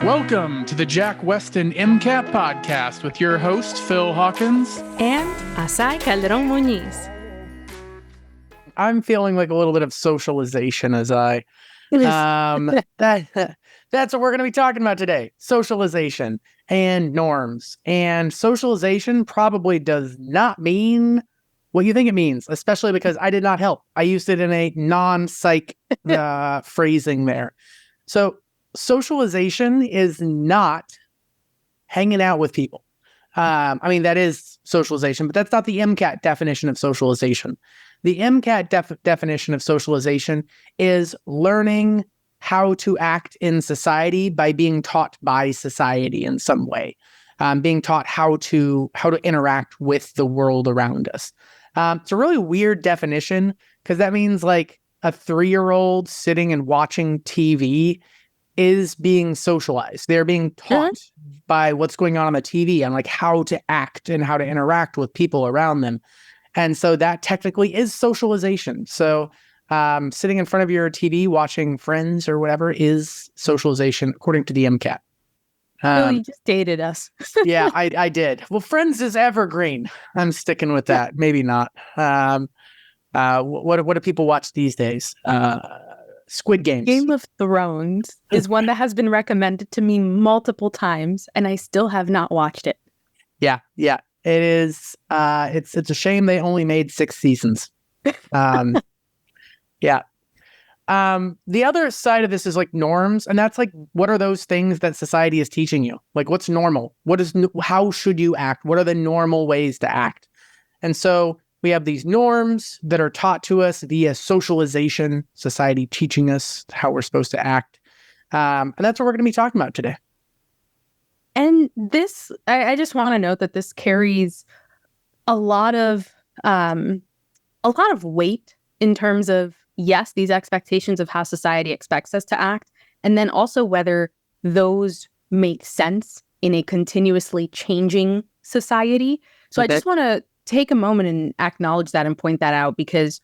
Welcome to the Jack Westin MCAT podcast with your host, Phil Hawkins. And Azaii Calderon Muñiz. I'm feeling like a little bit of socialization, Azaii. That's what we're going to be talking about today. Socialization and norms. And socialization probably does not mean what you think it means, especially because I did not help. I used it in a non-psych phrasing there. So socialization is not hanging out with people. I mean, that is socialization, but that's not the MCAT definition of socialization. The MCAT definition of socialization is learning how to act in society by being taught by society in some way, being taught how to interact with the world around us. It's a really weird definition because that means like a 3-year-old sitting and watching TV is being socialized. They're being taught by what's going on the TV and like how to act and how to interact with people around them. And so that technically is socialization. So sitting in front of your TV watching Friends or whatever is socialization according to the MCAT. You just dated us. Yeah, I did. Well, Friends is evergreen. I'm sticking with that. Maybe not. What do people watch these days? Squid Games. Game of Thrones is one that has been recommended to me multiple times, and I still have not watched it. Yeah. It is. It's a shame they only made 6 seasons. Yeah. The other side of this is like norms, and that's like, what are those things that society is teaching you? Like, what's normal? How should you act? What are the normal ways to act? And so we have these norms that are taught to us via socialization, society teaching us how we're supposed to act. And that's what we're going to be talking about today. And this, I just want to note that this carries a lot of weight in terms of, yes, these expectations of how society expects us to act, and then also whether those make sense in a continuously changing society. So I just want to take a moment and acknowledge that and point that out, because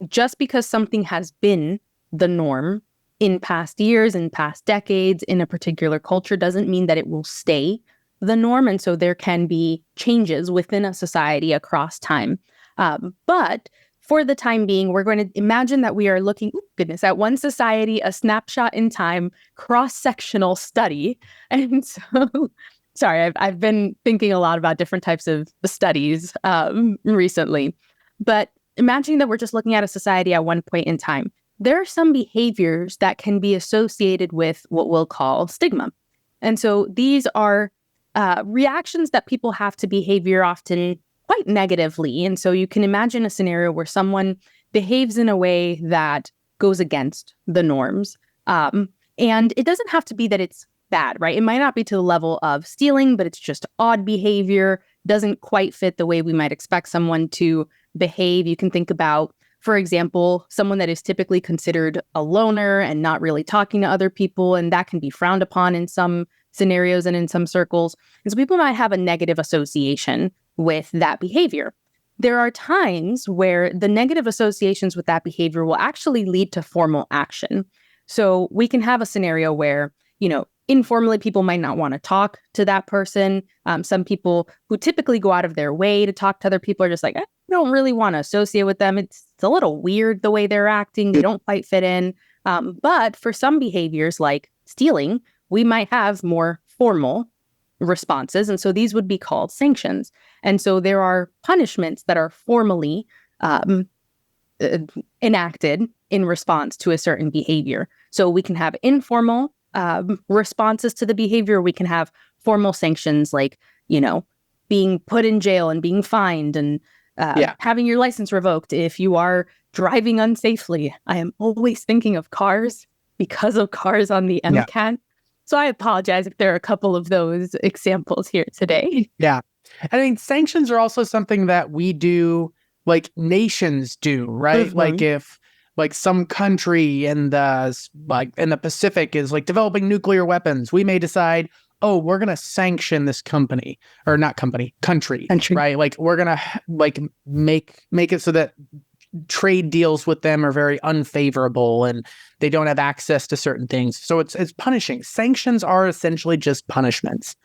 just because something has been the norm in past years and past decades in a particular culture doesn't mean that it will stay the norm. And so there can be changes within a society across time. But for the time being, we're going to imagine that we are looking, at one society, a snapshot in time, cross-sectional study. And so, sorry, I've been thinking a lot about different types of studies recently. But imagining that we're just looking at a society at one point in time, there are some behaviors that can be associated with what we'll call stigma. And so these are reactions that people have to behavior often quite negatively. And so you can imagine a scenario where someone behaves in a way that goes against the norms. And it doesn't have to be that it's bad, right? It might not be to the level of stealing, but it's just odd behavior, doesn't quite fit the way we might expect someone to behave. You can think about, for example, someone that is typically considered a loner and not really talking to other people, and that can be frowned upon in some scenarios and in some circles. And so people might have a negative association with that behavior. There are times where the negative associations with that behavior will actually lead to formal action. So we can have a scenario where, informally people might not want to talk to that person. Some people who typically go out of their way to talk to other people are just like, I don't really want to associate with them. It's a little weird the way they're acting. They don't quite fit in. But for some behaviors like stealing, we might have more formal responses. And so these would be called sanctions. And so there are punishments that are formally enacted in response to a certain behavior. So we can have informal responses to the behavior. We can have formal sanctions like, being put in jail and being fined and having your license revoked if you are driving unsafely. I am always thinking of cars because of cars on the MCAT. Yeah. So I apologize if there are a couple of those examples here today. Yeah. I mean, sanctions are also something that we do, like nations do, right? Mm-hmm. Like if like some country in the Pacific is like developing nuclear weapons, we may decide, oh, we're going to sanction this country, right? Like we're going to like make it so that trade deals with them are very unfavorable and they don't have access to certain things. So it's punishing. Sanctions are essentially just punishments.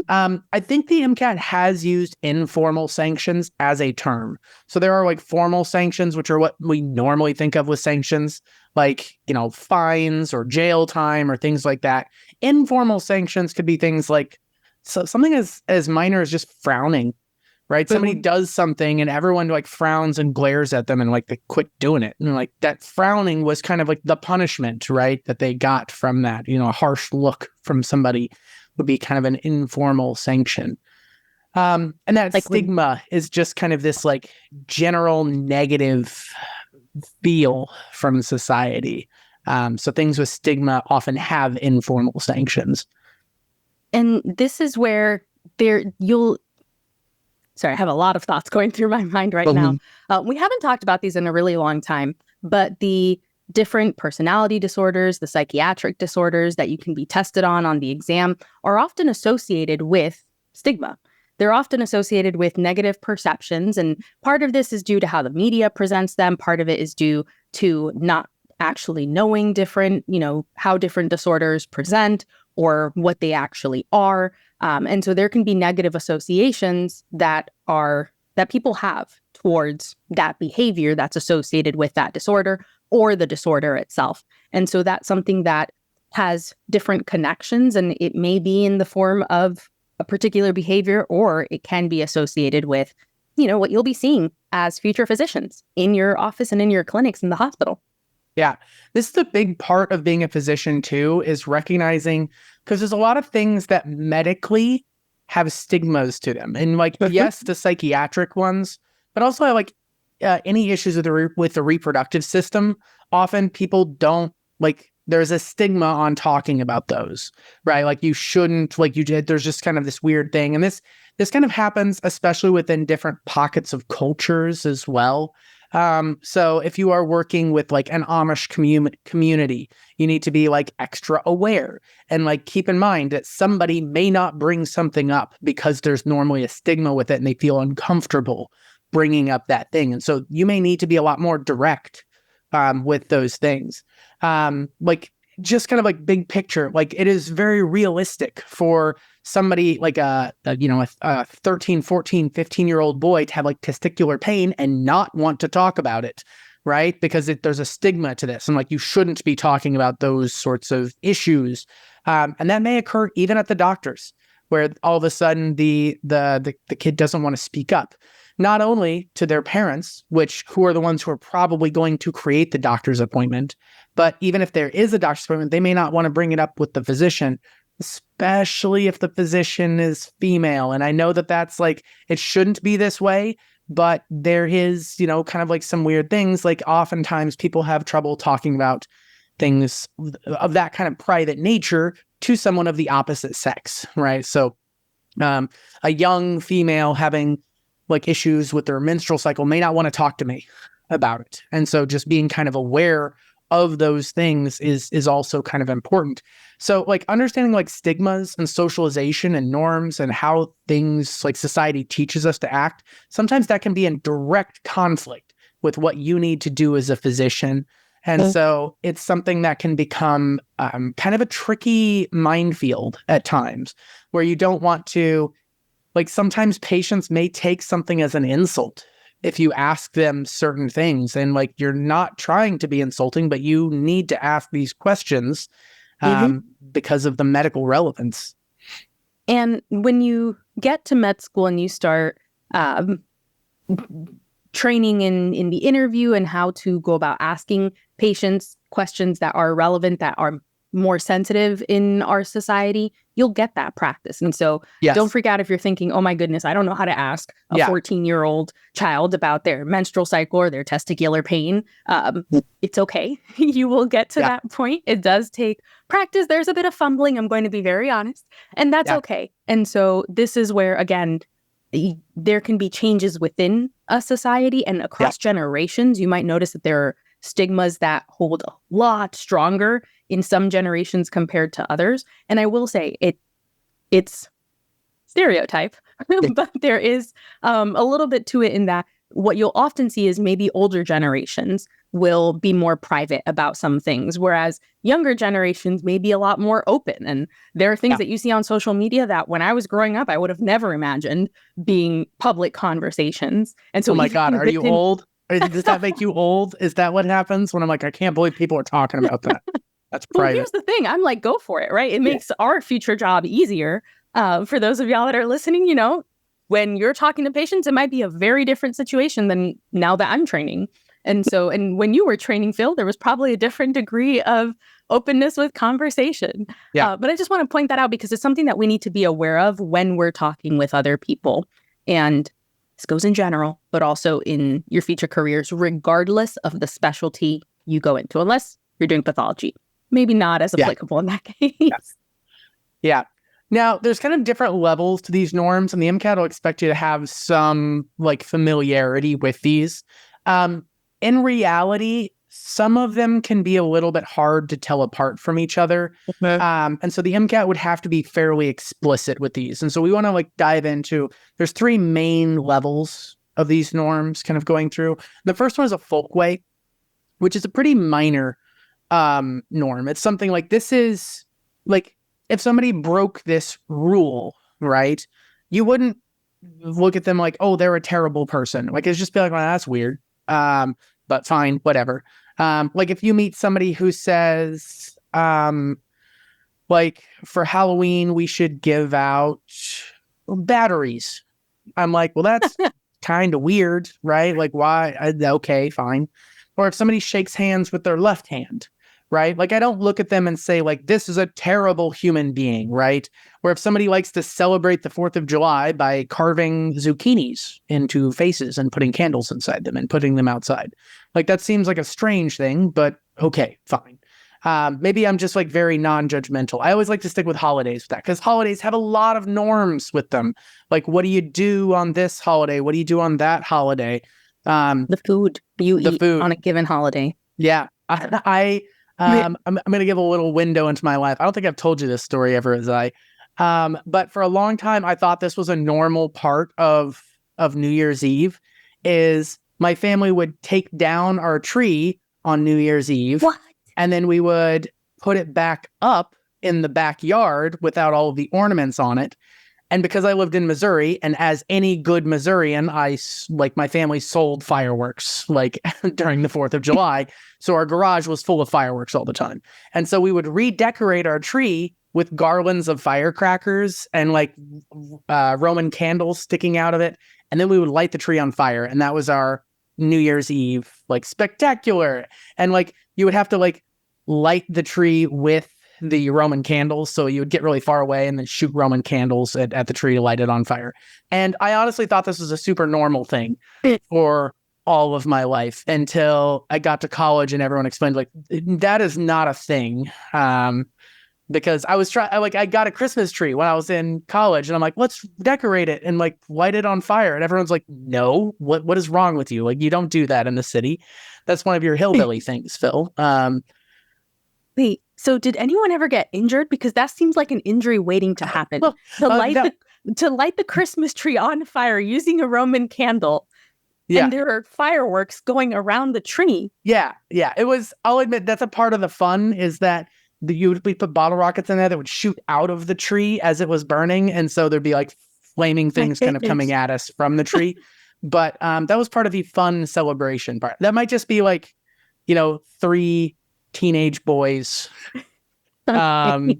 I think the MCAT has used informal sanctions as a term. So there are like formal sanctions, which are what we normally think of with sanctions, like, fines or jail time or things like that. Informal sanctions could be things like something as minor as just frowning, right? Somebody does something and everyone like frowns and glares at them and like they quit doing it. And like that frowning was kind of like the punishment, right? That they got from that, a harsh look from somebody would be kind of an informal sanction. And that like stigma is just kind of this like general negative feel from society. So things with stigma often have informal sanctions. And this is where I have a lot of thoughts going through my mind right now. We haven't talked about these in a really long time, but the different personality disorders, the psychiatric disorders that you can be tested on the exam are often associated with stigma. They're often associated with negative perceptions. And part of this is due to how the media presents them. Part of it is due to not actually knowing how different disorders present or what they actually are. And so there can be negative associations that people have towards that behavior that's associated with that disorder or the disorder itself. And so that's something that has different connections, and it may be in the form of a particular behavior, or it can be associated with, what you'll be seeing as future physicians in your office and in your clinics in the hospital. Yeah, this is a big part of being a physician too, is recognizing, because there's a lot of things that medically have stigmas to them. And like, yes, the psychiatric ones, but also like any issues with the reproductive system, often people don't like, there's a stigma on talking about those, right? Like you shouldn't, like you did, there's just kind of this weird thing. And this kind of happens, especially within different pockets of cultures as well. So if you are working with like an Amish community, you need to be like extra aware and like keep in mind that somebody may not bring something up because there's normally a stigma with it and they feel uncomfortable bringing up that thing. And so you may need to be a lot more direct with those things. Like just kind of like big picture, like it is very realistic for somebody like a 13, 14, 15-year-old boy to have like testicular pain and not want to talk about it, right? Because there's a stigma to this and like you shouldn't be talking about those sorts of issues. And that may occur even at the doctors, where all of a sudden the kid doesn't want to speak up. Not only to their parents, who are the ones who are probably going to create the doctor's appointment, but even if there is a doctor's appointment, they may not want to bring it up with the physician, especially if the physician is female. And I know that that's like, it shouldn't be this way, but there is, kind of like some weird things. Like oftentimes people have trouble talking about things of that kind of private nature to someone of the opposite sex, right? So a young female having like issues with their menstrual cycle may not want to talk to me about it. And so just being kind of aware of those things is also kind of important. So like understanding like stigmas and socialization and norms and how things like society teaches us to act, sometimes that can be in direct conflict with what you need to do as a physician. And so it's something that can become kind of a tricky minefield at times, where you don't want to, like sometimes patients may take something as an insult if you ask them certain things, and like you're not trying to be insulting, but you need to ask these questions because of the medical relevance. And when you get to med school and you start training in the interview and how to go about asking patients questions that are relevant, that are more sensitive in our society, you'll get that practice. And so don't freak out if you're thinking, oh my goodness, I don't know how to ask a 14-year-old child about their menstrual cycle or their testicular pain. It's okay. You will get to that point. It does take practice. There's a bit of fumbling, I'm going to be very honest, and that's okay. And so this is where, again, there can be changes within a society and across generations. You might notice that there are stigmas that hold a lot stronger in some generations compared to others. And I will say it's stereotype, but there is a little bit to it in that what you'll often see is maybe older generations will be more private about some things, whereas younger generations may be a lot more open. And there are things that you see on social media that when I was growing up, I would have never imagined being public conversations. And so, oh my God, are you old? Does that make you old? Is that what happens when I'm like, I can't believe people are talking about that? That's private. Well, here's the thing. I'm like, go for it, right? It makes our future job easier. For those of y'all that are listening, when you're talking to patients, it might be a very different situation than now that I'm training. And so, and when you were training, Phil, there was probably a different degree of openness with conversation. Yeah. But I just want to point that out because it's something that we need to be aware of when we're talking with other people. And this goes in general, but also in your future careers, regardless of the specialty you go into, unless you're doing pathology. Maybe not as applicable in that case. Yeah. Now, there's kind of different levels to these norms, and the MCAT will expect you to have some like familiarity with these. In reality, some of them can be a little bit hard to tell apart from each other. And so the MCAT would have to be fairly explicit with these. And so we want to like dive into, there's 3 main levels of these norms kind of going through. The first one is a folkway, which is a pretty minor norm. It's something like, this is like, if somebody broke this rule, right, you wouldn't look at them like, oh, they're a terrible person. Like, it's just be like, well, that's weird. But fine, whatever. Like if you meet somebody who says, like for Halloween, we should give out batteries. I'm like, well, that's kind of weird, right? Like why? Okay, fine. Or if somebody shakes hands with their left hand, right? Like I don't look at them and say like, this is a terrible human being, right? Or if somebody likes to celebrate the 4th of July by carving zucchinis into faces and putting candles inside them and putting them outside. Like that seems like a strange thing, but okay, fine. Maybe I'm just like very non-judgmental. I always like to stick with holidays with that because holidays have a lot of norms with them. Like, what do you do on this holiday? What do you do on that holiday? The food you eat on a given holiday. Yeah. I'm going to give a little window into my life. I don't think I've told you this story ever, Azaii. But for a long time, I thought this was a normal part of New Year's Eve, is my family would take down our tree on New Year's Eve. What? And then we would put it back up in the backyard without all of the ornaments on it. And because I lived in Missouri, and as any good Missourian, my family sold fireworks like during the 4th of July. So our garage was full of fireworks all the time. And so we would redecorate our tree with garlands of firecrackers and like Roman candles sticking out of it. And then we would light the tree on fire. And that was our New Year's Eve, like spectacular. And like you would have to like light the tree with the Roman candles. So you would get really far away and then shoot Roman candles at the tree to light it on fire. And I honestly thought this was a super normal thing for all of my life until I got to college and everyone explained like, that is not a thing. Because I was I got a Christmas tree when I was in college and I'm like, let's decorate it and like light it on fire. And everyone's like, no, what is wrong with you? Like, you don't do that in the city. That's one of your hillbilly things, Phil. Wait, so did anyone ever get injured? Because that seems like an injury waiting to happen. To light the Christmas tree on fire using a Roman candle. Yeah. And there are fireworks going around the tree. Yeah. It was, I'll admit, that's a part of the fun is that we put bottle rockets in there that would shoot out of the tree as it was burning. And so there'd be like flaming things kind of coming at us from the tree. But that was part of the fun celebration part. That might just be like, 3 teenage boys, kind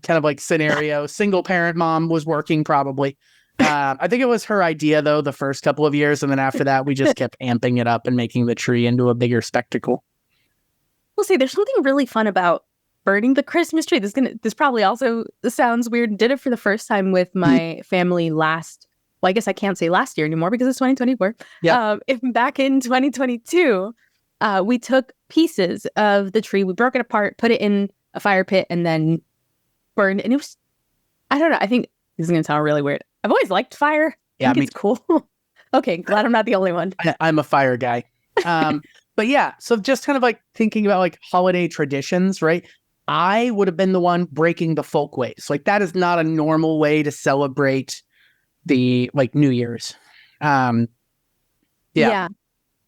of like scenario. Single parent mom was working probably. I think it was her idea though, the first couple of years. And then after that, we just kept amping it up and making the tree into a bigger spectacle. We'll see. There's something really fun about burning the Christmas tree. This probably also sounds weird. Did it for the first time with my family well, I guess I can't say last year anymore because it's 2024. Yeah. Back in 2022, we took pieces of the tree, we broke it apart, put it in a fire pit, and then burned. And it was, I don't know, I think this is going to sound really weird. I've always liked fire. I think it's cool. Okay, glad I'm not the only one. I'm a fire guy. But yeah, so just kind of like thinking about like holiday traditions, right? I would have been the one breaking the folkways. Like that is not a normal way to celebrate the like New Year's. Yeah.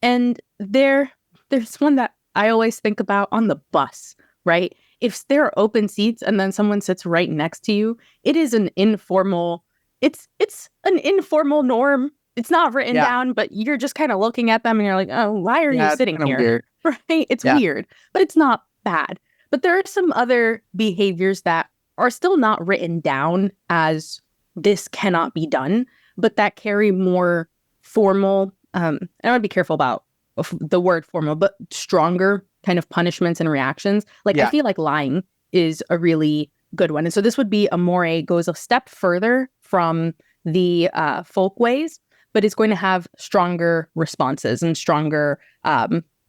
And there's one that I always think about on the bus, right? If there are open seats and then someone sits right next to you, it is an informal, it's an informal norm. It's not written Yeah. down, but you're just kind of looking at them and you're like, oh, why are you It's sitting kinda here? weird. Right? It's Yeah. weird, but it's not bad. But there are some other behaviors that are still not written down as this cannot be done, but that carry more formal, and I want to be careful about the word formal, but stronger kind of punishments and reactions. Like, I Yeah. feel like lying is a really good one. And so this would be amore goes a step further from the folk ways, but it's going to have stronger responses and stronger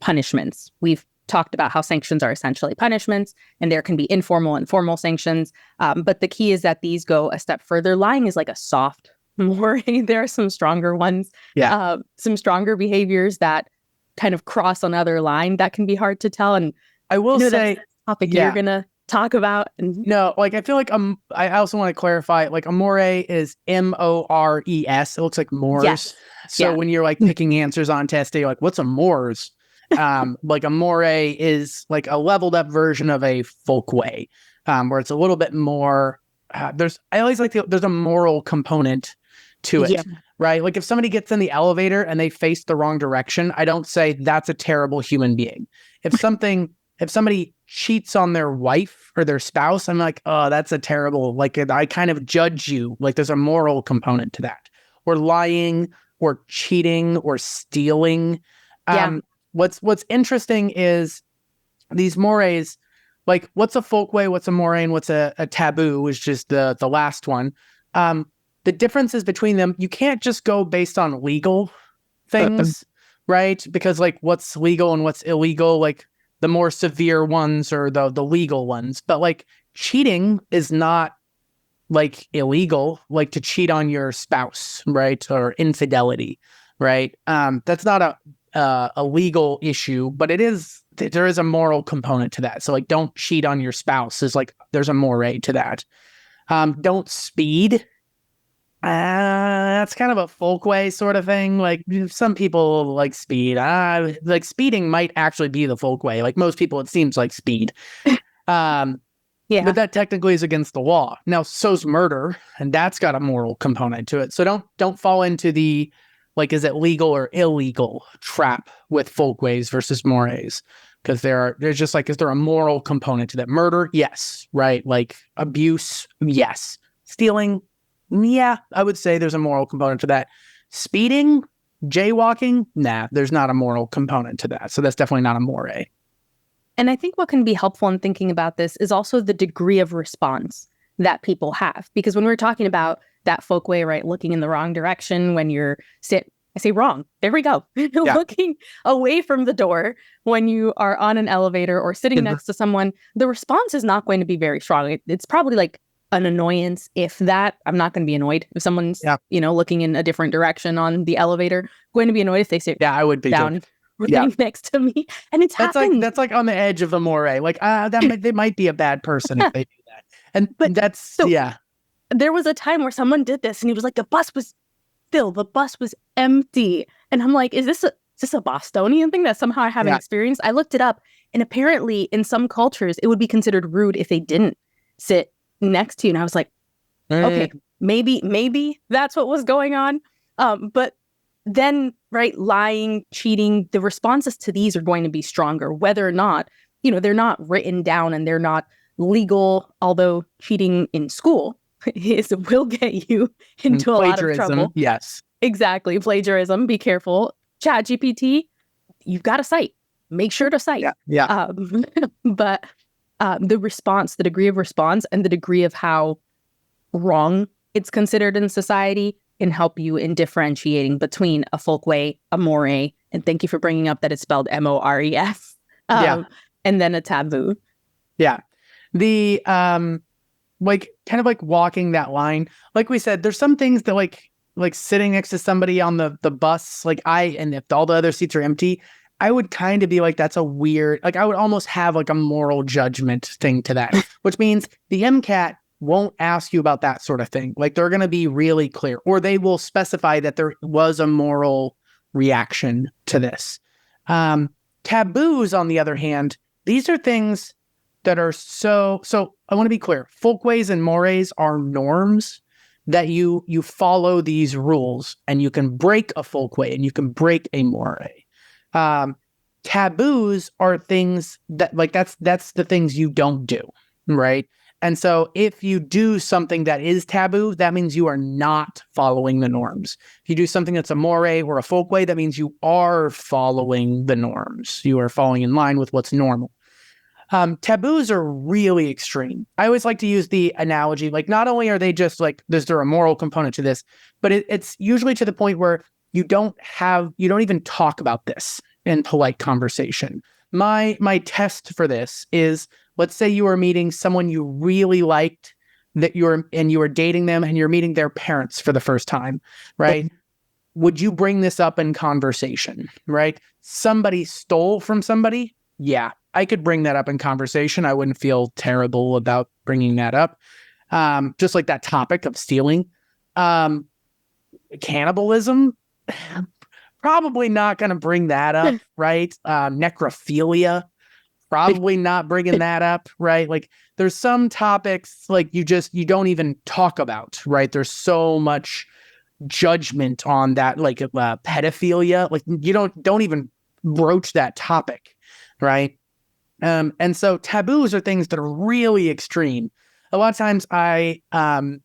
punishments. We've talked about how sanctions are essentially punishments, and there can be informal and formal sanctions. But the key is that these go a step further. Lying is like a soft more. There are some stronger ones. Yeah. Some stronger behaviors that kind of cross another line that can be hard to tell. And I will that's say, the topic yeah. you're gonna talk about. And No, like I feel like I also want to clarify, like amore is Mores. It looks like Moors. Yes. So Yeah. when you're like picking answers on test day, you're like, what's a Moors? Like amore is like a leveled up version of a folkway, where it's a little bit more. I always like there's a moral component to it, Yeah. right? Like if somebody gets in the elevator and they face the wrong direction, I don't say that's a terrible human being. If somebody cheats on their wife or their spouse, I'm like, oh, that's a terrible, like I kind of judge you. Like there's a moral component to that. Or lying or cheating or stealing. Yeah. What's interesting is these mores, like what's a folkway, what's a more, and what's a taboo, which is the last one. The differences between them, you can't just go based on legal things, right? Because like what's legal and what's illegal, like the more severe ones are the legal ones. But like cheating is not like illegal, like to cheat on your spouse, right? Or infidelity, right? That's not a legal issue, but there is a moral component to that. So like don't cheat on your spouse is like, there's a moray to that. Don't speed. That's kind of a folkway sort of thing. Like some people like speed. Like speeding might actually be the folkway. Like most people, it seems like speed. Yeah. But that technically is against the law. Now, so's murder, and that's got a moral component to it. So don't fall into the like, is it legal or illegal trap with folkways versus mores? Because there's just like, is there a moral component to that? Murder, yes, right? Like abuse, yes. Stealing, yeah, I would say there's a moral component to that. Speeding, jaywalking, nah, there's not a moral component to that. So that's definitely not a more. And I think what can be helpful in thinking about this is also the degree of response that people have. Because when we're talking about that folkway, right, looking in the wrong direction when you're I say wrong. There we go. Yeah. Looking away from the door when you are on an elevator or sitting next to someone, the response is not going to be very strong. It's probably like an annoyance. If that, I'm not going to be annoyed if someone's, looking in a different direction on the elevator. Going to be annoyed if they sit I would be down next to me. And that's like on the edge of the moray. Like they might be a bad person if they do that. But that's There was a time where someone did this, and he was like, the bus was filled, the bus was empty, and I'm like, is this a Bostonian thing that somehow I haven't experienced? I looked it up, and apparently in some cultures it would be considered rude if they didn't sit next to you. And I was like, okay, maybe that's what was going on. But then, right, lying, cheating, the responses to these are going to be stronger, whether or not, they're not written down and they're not legal, although cheating in school will get you into a lot of trouble. Yes. Exactly. Plagiarism. Be careful. ChatGPT, you've got to cite. Make sure to cite. Yeah. But the response, the degree of response, and the degree of how wrong it's considered in society can help you in differentiating between a folkway, a more, and thank you for bringing up that it's spelled MORES, and then a taboo. Yeah. The like kind of like walking that line. Like we said, there's some things that like sitting next to somebody on the bus, and if all the other seats are empty, I would kind of be like, that's a weird, like I would almost have like a moral judgment thing to that, which means the MCAT won't ask you about that sort of thing. Like they're going to be really clear, or they will specify that there was a moral reaction to this. Taboos, on the other hand, these are things that are so I want to be clear. Folkways and mores are norms that you follow these rules, and you can break a folkway and you can break a more. Taboos are things that, like, that's the things you don't do, right? And so if you do something that is taboo, that means you are not following the norms. If you do something that's a more or a folkway, that means you are following the norms. You are falling in line with what's normal. Taboos are really extreme. I always like to use the analogy, like, not only are they just like, is there a moral component to this, but it's usually to the point where you don't even talk about this in polite conversation. My test for this is, let's say you are meeting someone you really liked, you were dating them, and you're meeting their parents for the first time, right? Would you bring this up in conversation, right? Somebody stole from somebody? Yeah, I could bring that up in conversation. I wouldn't feel terrible about bringing that up. Just like that topic of stealing. Cannibalism? Probably not going to bring that up, right? Necrophilia? Probably not bringing that up, right? Like, there's some topics like you don't even talk about, right? There's so much judgment on that, like pedophilia. Like, you don't even broach that topic, right? And so taboos are things that are really extreme. A lot of times I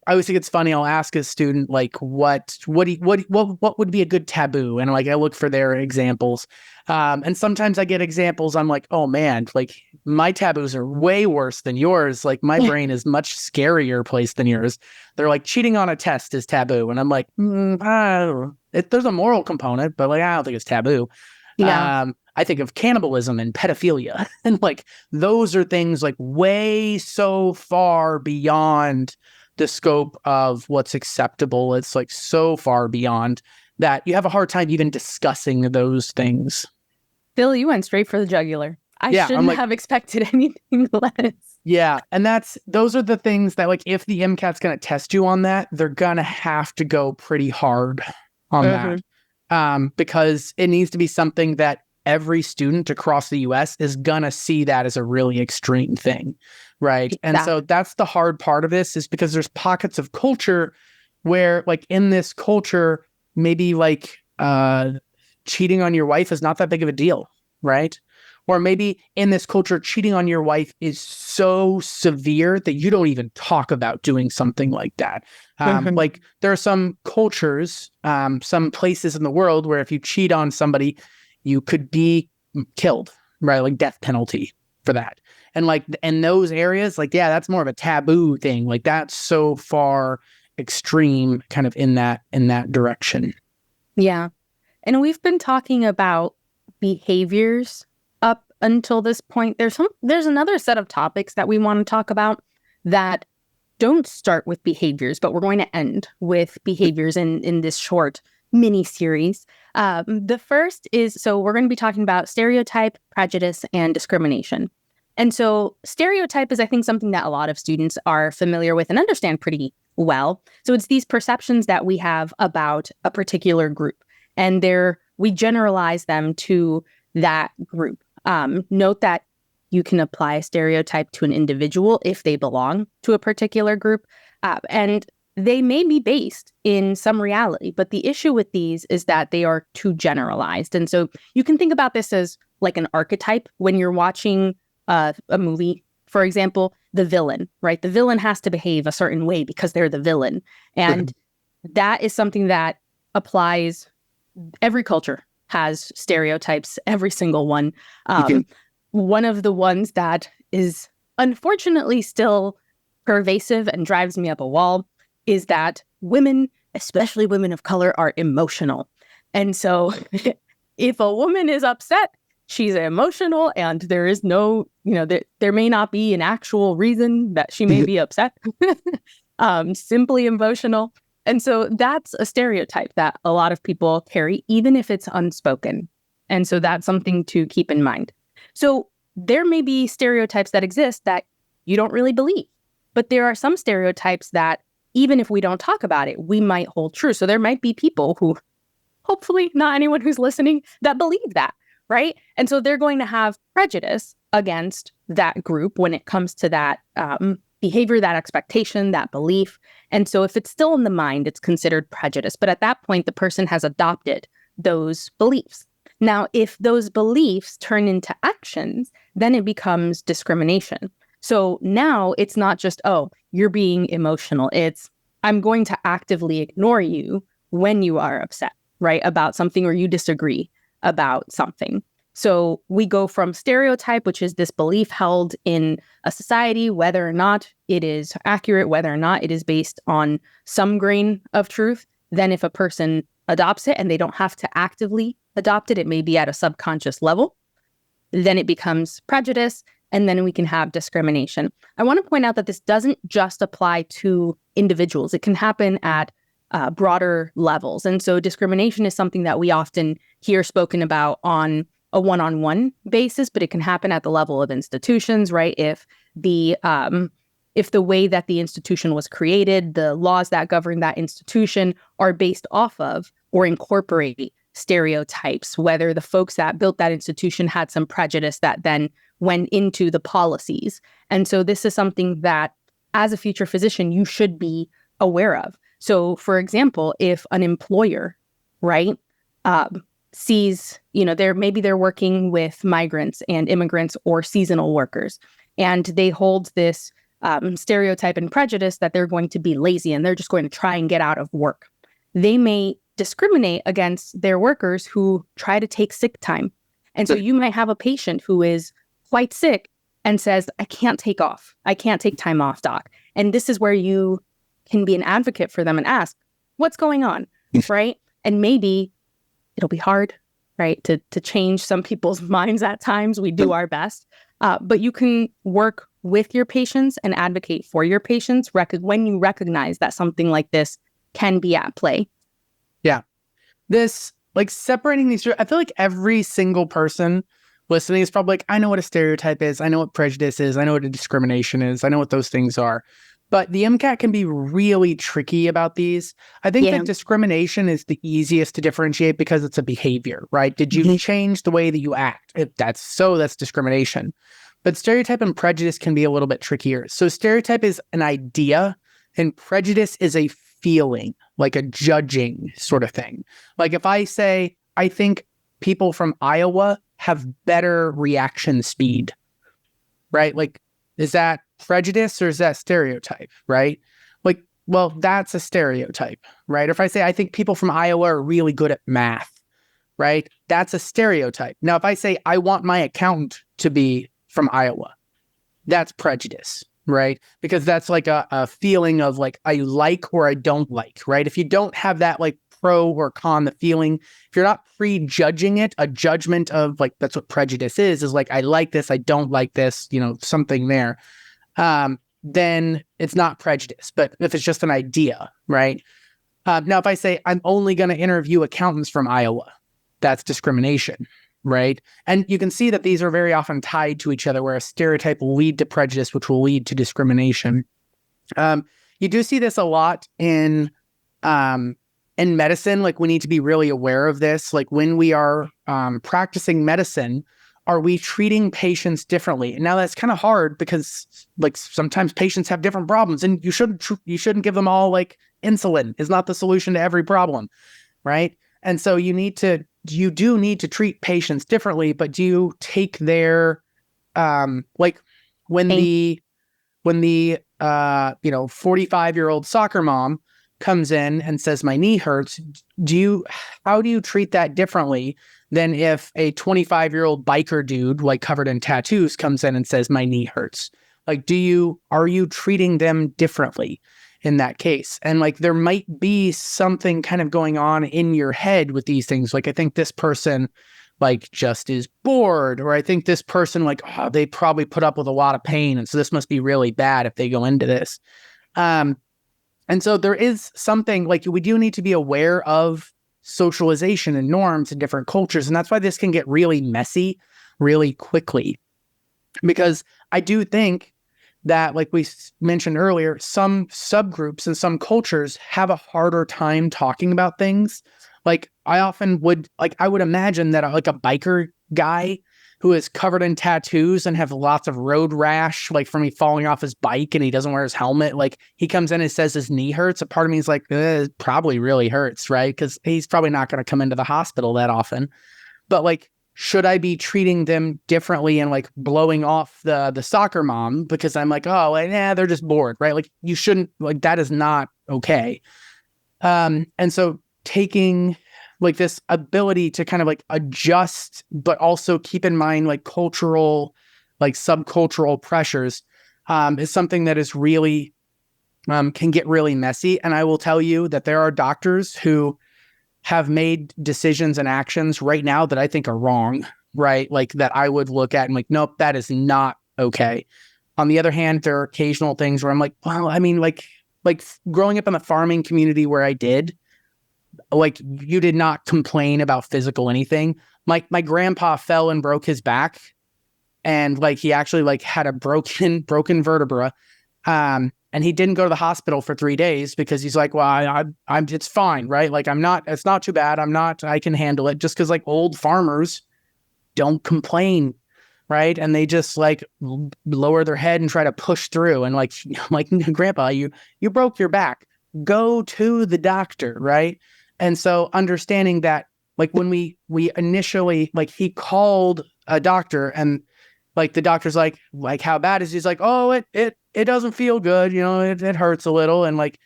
always think it's funny. I'll ask a student, like, what would be a good taboo? And like, I look for their examples. And sometimes I get examples. I'm like, oh man, like, my taboos are way worse than yours. Like, my brain is much scarier place than yours. They're like, cheating on a test is taboo. And I'm like, I don't know. There's a moral component, but like, I don't think it's taboo. Yeah. I think of cannibalism and pedophilia, and like, those are things like way so far beyond the scope of what's acceptable. It's like so far beyond that you have a hard time even discussing those things. Phil, you went straight for the jugular. I Yeah, shouldn't have expected anything less. Yeah, and those are the things that, like, if the MCAT's going to test you on that, they're going to have to go pretty hard on that, because it needs to be something that every student across the US is going to see that as a really extreme thing, right? And so that's the hard part of this, is because there's pockets of culture where, like, in this culture, maybe like cheating on your wife is not that big of a deal, right? Or maybe in this culture, cheating on your wife is so severe that you don't even talk about doing something like that. Like, there are some cultures, some places in the world where if you cheat on somebody, you could be killed, right? Like, death penalty for that. And like, in those areas, like, yeah, that's more of a taboo thing. Like, that's so far extreme kind of in that direction. Yeah. And we've been talking about behaviors up until this point. There's another set of topics that we want to talk about that don't start with behaviors, but we're going to end with behaviors in this short mini series. The first is, so we're going to be talking about stereotype, prejudice, and discrimination. And so stereotype is, I think, something that a lot of students are familiar with and understand pretty well. So it's these perceptions that we have about a particular group, and we generalize them to that group. Note that you can apply a stereotype to an individual if they belong to a particular group, and they may be based in some reality, but the issue with these is that they are too generalized. And so you can think about this as like an archetype when you're watching a movie. For example, the villain, right? The villain has to behave a certain way because they're the villain. And that is something that applies. Every culture has stereotypes, every single one. One of the ones that is unfortunately still pervasive and drives me up a wall is that women, especially women of color, are emotional. And so if a woman is upset, she's emotional, and there is no, there may not be an actual reason that she may be upset, simply emotional. And so that's a stereotype that a lot of people carry, even if it's unspoken. And so that's something to keep in mind. So there may be stereotypes that exist that you don't really believe, but there are some stereotypes that, even if we don't talk about it, we might hold true. So there might be people who hopefully not anyone who's listening, that believe that, right? And so they're going to have prejudice against that group when it comes to that behavior, that expectation, that belief. And so if it's still in the mind, it's considered prejudice. But at that point, the person has adopted those beliefs. Now, if those beliefs turn into actions, then it becomes discrimination. So now it's not just, oh, you're being emotional. It's, I'm going to actively ignore you when you are upset, right, about something, or you disagree about something. So we go from stereotype, which is this belief held in a society, whether or not it is accurate, whether or not it is based on some grain of truth. Then if a person adopts it and they don't have to actively adopt it, it may be at a subconscious level, then it becomes prejudice, and then we can have discrimination. I want to point out that this doesn't just apply to individuals. It can happen at broader levels. And so discrimination is something that we often hear spoken about on a one-on-one basis, but it can happen at the level of institutions, right? If the way that the institution was created, the laws that govern that institution are based off of or incorporate stereotypes, whether the folks that built that institution had some prejudice that then went into the policies. And so this is something that, as a future physician, you should be aware of. So, for example, if an employer, right, sees, they're working with migrants and immigrants or seasonal workers, and they hold this stereotype and prejudice that they're going to be lazy and they're just going to try and get out of work. They may discriminate against their workers who try to take sick time. And so you might have a patient who is quite sick and says, I can't take time off, doc. And this is where you can be an advocate for them and ask, what's going on, right? And maybe it'll be hard, right, to change some people's minds at times. We do our best. But you can work with your patients and advocate for your patients when you recognize that something like this can be at play. Yeah. This, like, separating these, I feel like every single person listening is probably like, I know what a stereotype is. I know what prejudice is. I know what a discrimination is. I know what those things are. But the MCAT can be really tricky about these. I think that discrimination is the easiest to differentiate because it's a behavior, right? Did you change the way that you act? If that's so, that's discrimination. But stereotype and prejudice can be a little bit trickier. So stereotype is an idea and prejudice is a feeling, like a judging sort of thing. Like if I say, I think people from Iowa have better reaction speed, right? Like, is that prejudice or is that stereotype, right? Like, well, that's a stereotype, right? If I say, I think people from Iowa are really good at math, right? That's a stereotype. Now, if I say, I want my accountant to be from Iowa, that's prejudice, right? Because that's like a feeling of like, I like or I don't like, right? If you don't have that like pro or con, the feeling, if you're not prejudging it, a judgment of like, that's what prejudice is like, I like this, I don't like this, something there, then it's not prejudice. But if it's just an idea, right? Now, if I say, I'm only going to interview accountants from Iowa, that's discrimination, right? And you can see that these are very often tied to each other, where a stereotype will lead to prejudice, which will lead to discrimination. You do see this a lot in medicine. Like, we need to be really aware of this. Like, when we are practicing medicine, are we treating patients differently? And now that's kind of hard because like sometimes patients have different problems, and you shouldn't give them all like insulin is not the solution to every problem, right? And so you do need to treat patients differently, but do you take their like when the 45-year-old soccer mom comes in and says, my knee hurts, how do you treat that differently than if a 25-year-old biker dude, like covered in tattoos, comes in and says, my knee hurts? Like, are you treating them differently in that case? And like, there might be something kind of going on in your head with these things. Like, I think this person like just is bored, or I think this person like, oh, they probably put up with a lot of pain, and so this must be really bad if they go into this. And so there is something like, we do need to be aware of socialization and norms in different cultures. And that's why this can get really messy really quickly. Because I do think that, like we mentioned earlier, some subgroups and some cultures have a harder time talking about things Like I often would, like I would imagine that like a biker guy who is covered in tattoos and have lots of road rash, like from me falling off his bike and he doesn't wear his helmet. Like he comes in and says his knee hurts. A part of me is like, it probably really hurts, right? Because he's probably not going to come into the hospital that often. But like, should I be treating them differently and like blowing off the soccer mom because I'm like, oh, like, they're just bored, right? Like you shouldn't, like that is not okay. And so taking like this ability to kind of like adjust, but also keep in mind like cultural, like subcultural pressures, is something that is really, can get really messy. And I will tell you that there are doctors who have made decisions and actions right now that I think are wrong, right? Like that I would look at and like, nope, that is not okay. On the other hand, there are occasional things where I'm like, well, I mean, like growing up in the farming community where I did, like you did not complain about physical anything. My grandpa fell and broke his back, and like he actually like had a broken vertebra. And he didn't go to the hospital for 3 days because he's like, well, I'm it's fine, right? Like it's not too bad. I can handle it, just because like old farmers don't complain, right? And they just like lower their head and try to push through. And like, like grandpa, you broke your back, go to the doctor, right? And so understanding that, like when we initially, like he called a doctor and like the doctor's like how bad is he? He's like, oh, it doesn't feel good, you know, it hurts a little. And like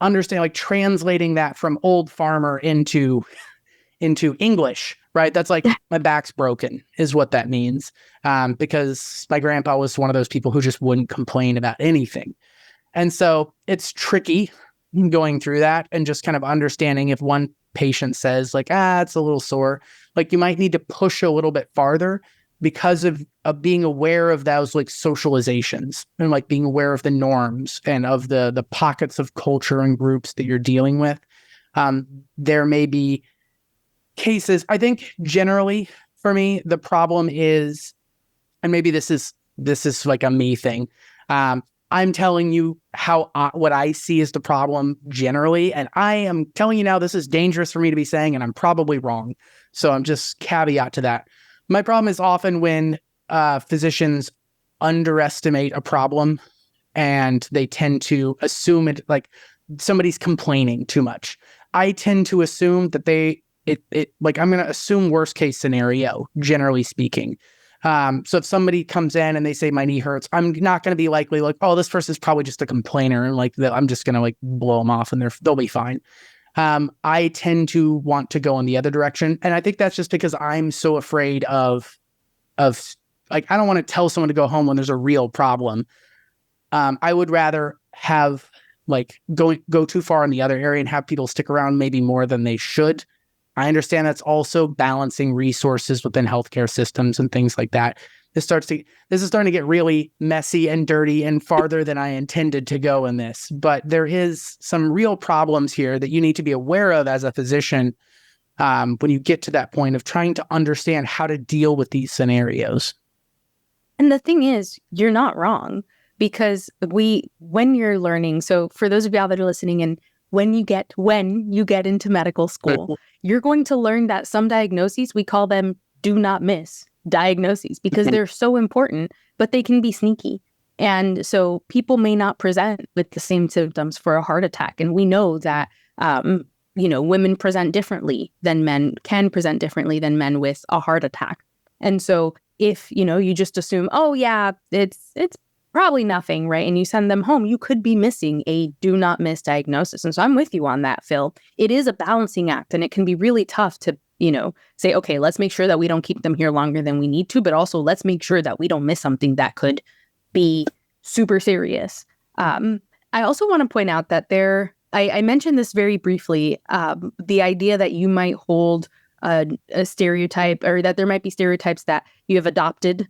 understand, like translating that from old farmer into English, right? That's like my back's broken is what that means. Because my grandpa was one of those people who just wouldn't complain about anything. And so it's tricky going through that and just kind of understanding if one patient says like, it's a little sore, like you might need to push a little bit farther because of being aware of those like socializations and like being aware of the norms and of the pockets of culture and groups that you're dealing with. There may be cases, I think generally for me, the problem is, and maybe this is like a me thing. I'm telling you how what I see is the problem generally, and I am telling you now this is dangerous for me to be saying, and I'm probably wrong. So I'm just caveat to that. My problem is often when physicians underestimate a problem and they tend to assume it like somebody's complaining too much. I tend to assume that like I'm going to assume worst case scenario, generally speaking. So if somebody comes in and they say my knee hurts, I'm not going to be likely like, oh, this person's probably just a complainer, and like I'm just going to like blow them off and they'll be fine. I tend to want to go in the other direction, and I think that's just because I'm so afraid of like I don't want to tell someone to go home when there's a real problem. I would rather have like go too far in the other area and have people stick around maybe more than they should. I understand that's also balancing resources within healthcare systems and things like that. This is starting to get really messy and dirty and farther than I intended to go in this. But there is some real problems here that you need to be aware of as a physician when you get to that point of trying to understand how to deal with these scenarios. And the thing is, you're not wrong, because when you're learning, so for those of y'all that are listening, and when you get into medical school, you're going to learn that some diagnoses, we call them do not miss diagnoses, because they're so important, but they can be sneaky. And so people may not present with the same symptoms for a heart attack. And we know that, women present differently than men, can present differently than men with a heart attack. And so if, you just assume, oh yeah, it's probably nothing, right? And you send them home, you could be missing a do not miss diagnosis. And so I'm with you on that, Phil. It is a balancing act, and it can be really tough to, say, okay, let's make sure that we don't keep them here longer than we need to, but also let's make sure that we don't miss something that could be super serious. I also want to point out that I mentioned this very briefly, the idea that you might hold a stereotype, or that there might be stereotypes that you have adopted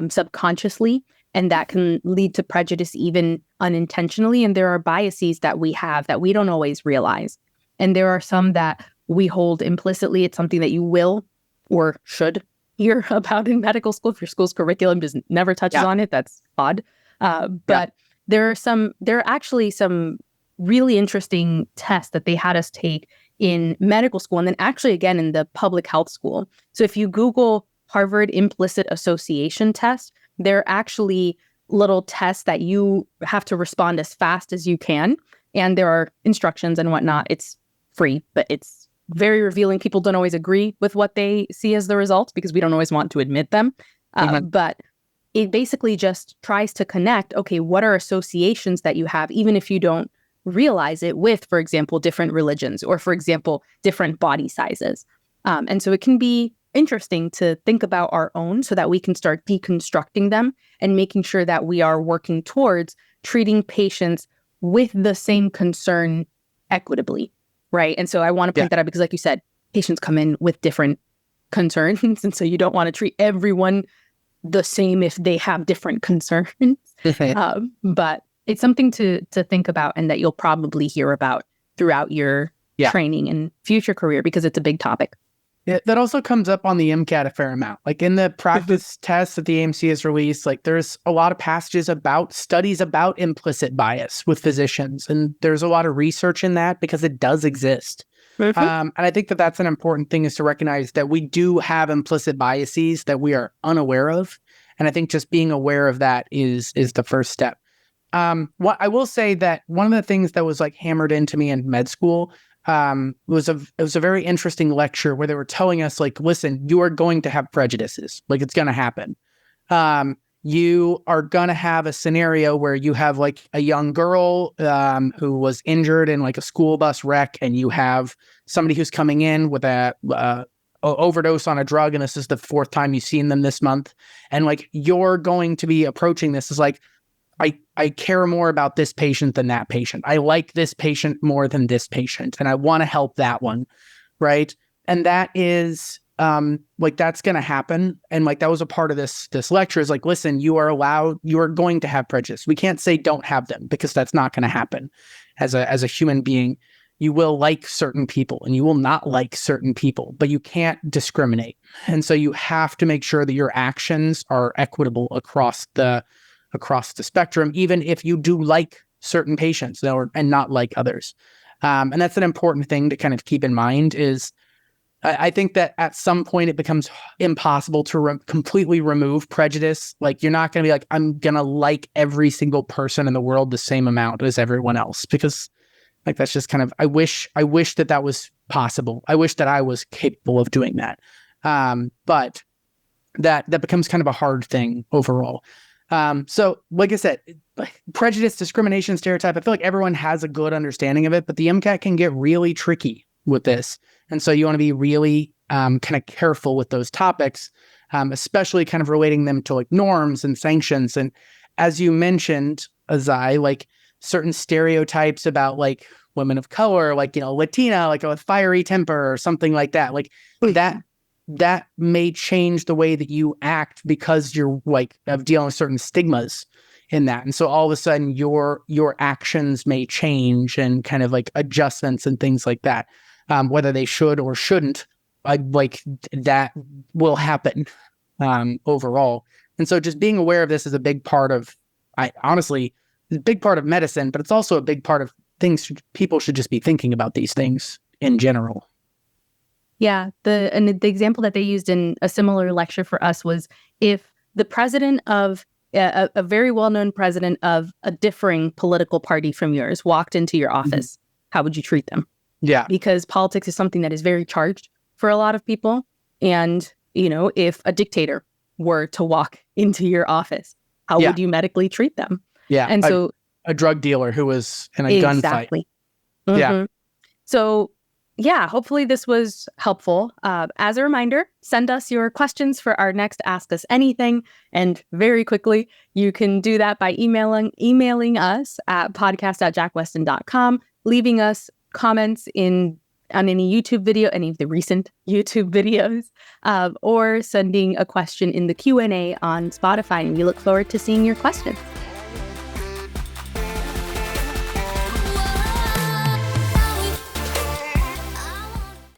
subconsciously, and that can lead to prejudice even unintentionally. And there are biases that we have that we don't always realize. And there are some that we hold implicitly. It's something that you will or should hear about in medical school. If your school's curriculum just never touches on it, that's odd. But there are actually some really interesting tests that they had us take in medical school, and then actually again in the public health school. So if you Google Harvard implicit association test, they're actually little tests that you have to respond as fast as you can. And there are instructions and whatnot. It's free, but it's very revealing. People don't always agree with what they see as the results because we don't always want to admit them. But it basically just tries to connect, okay, what are associations that you have, even if you don't realize it, with, for example, different religions or, for example, different body sizes. And so it can be interesting to think about our own so that we can start deconstructing them and making sure that we are working towards treating patients with the same concern equitably, right? And so I want to point that out because, like you said, patients come in with different concerns. And so you don't want to treat everyone the same if they have different concerns. But it's something to think about and that you'll probably hear about throughout your training and future career because it's a big topic. Yeah, that also comes up on the MCAT a fair amount. Like in the practice tests that the AMC has released, like there's a lot of passages about studies about implicit bias with physicians. And there's a lot of research in that because it does exist. And I think that that's an important thing, is to recognize that we do have implicit biases that we are unaware of. And I think just being aware of that is the first step. What I will say that one of the things that was like hammered into me in med school was a very interesting lecture where they were telling us, like, listen, you are going to have prejudices. Like, it's going to happen. You are going to have a scenario where you have like a young girl who was injured in like a school bus wreck, and you have somebody who's coming in with a overdose on a drug, and this is the 4th time you've seen them this month. And like, you're going to be approaching this as like, I care more about this patient than that patient. I like this patient more than this patient, and I want to help that one, right? And that is like, that's going to happen. And like, that was a part of this lecture, is like, listen, you are going to have prejudice. We can't say don't have them, because that's not going to happen. As a human being, you will like certain people and you will not like certain people, but you can't discriminate. And so you have to make sure that your actions are equitable across the spectrum, even if you do like certain patients and not like others. And that's an important thing to kind of keep in mind. Is I think that at some point it becomes impossible to completely remove prejudice. Like, you're not going to be like, I'm going to like every single person in the world the same amount as everyone else, because like, that's just kind of, I wish that was possible. I wish that I was capable of doing that. But that becomes kind of a hard thing overall. So like I said, prejudice, discrimination, stereotype, I feel like everyone has a good understanding of it, but the MCAT can get really tricky with this. And so you want to be really kind of careful with those topics, especially kind of relating them to like norms and sanctions. And as you mentioned, Azaii, like certain stereotypes about like women of color, like, you know, Latina, like a fiery temper or something like that, like that may change the way that you act because you're like dealing with certain stigmas in that. And so all of a sudden your actions may change, and kind of like adjustments and things like that, whether they should or shouldn't, like that will happen overall. And so just being aware of this is a big part of, honestly, it's a big part of medicine, but it's also a big part of things people should just be thinking about these things in general. Yeah, the example that they used in a similar lecture for us was, if the president of a very well-known president of a differing political party from yours walked into your office, how would you treat them? Yeah. Because politics is something that is very charged for a lot of people. And, you know, if a dictator were to walk into your office, how would you medically treat them? Yeah. And so a drug dealer who was in a gunfight. Yeah. So yeah, hopefully this was helpful. As a reminder, send us your questions for our next Ask Us Anything. And very quickly, you can do that by emailing us at podcast@jackwestin.com, leaving us comments on any YouTube video, any of the recent YouTube videos, or sending a question in the Q&A on Spotify. And we look forward to seeing your questions.